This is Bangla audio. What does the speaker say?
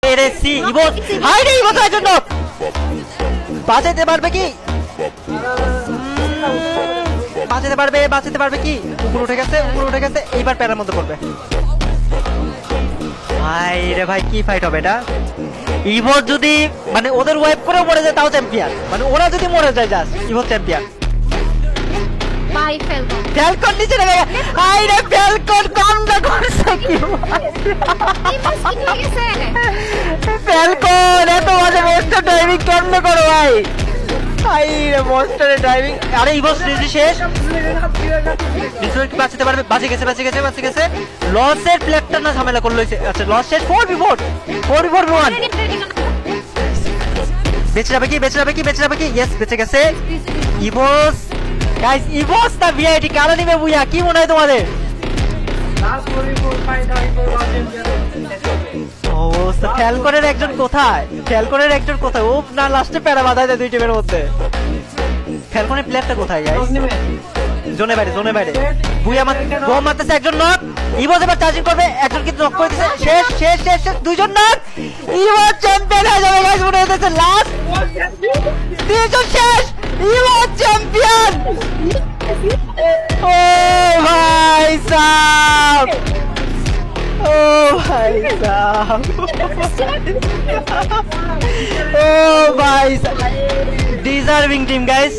পেরেছি। ইভোস হাই রে, ইভোস এর জন্য বাঁচাতে পারবে কি? বাঁচাতে পারবে কি? উপর উঠে গেছে, এইবার প্যারার মধ্যে পড়বে। ভাই রে ভাই, কি ফাইট হবে এটা? ইভোস যদি মানে ওদের ওয়াইপ করেও মরে যায় তাও চ্যাম্পিয়ন, মানে ওরা যদি মরে যায় জাস্ট ইভোস চ্যাম্পিয়ন। ভাই ফেলবো ফ্যালকন নিচে নেমে গেছে। হাই রে ফ্যালকন কামটা করছে কি? ফ্যালকন এত বাজে মনস্টার ড্রাইভিং কেমনে করো ভাই? হাই রে মনস্টারের ড্রাইভিং। আরে ইভোস রেডি শেষ। বাঁচাতে পারবে, বাঁচে গেছে। লসের প্লেটটা না ঝামেলা করলো। আচ্ছা লস শেষ। 4v4 4v1। বেঁচে যাবে কি? ইয়েস বেঁচে গেছে ইভোস। গাইস ইভোস না ভিআইটি কারা নিবে বুইয়া? কি মনে হয় তোমাদের? অবস্থা ফ্যালকনের একজন কোথায়? ও না লাস্টে প্যারা বাঁধায় দেয় দুই টিমের মধ্যে। ফ্যালকনের প্লেয়ারটা কোথায় গাইস? জোনে বাইরে বুইয়া বম মারতেছে, একজন নক। ইভোস এবার চার্জিং করবে, একজন কিন্তু নক করে দিয়েছে। শেষ দুইজন নক। ইভোস চ্যাম্পিয়ন হয়ে যাবে গাইস, মনে হচ্ছে লাস্ট দুইজন শেষ। ইভোস চ্যাম্পিয়ন। ও ভাই সাব, ডিজার্ভিং টিম গাইস।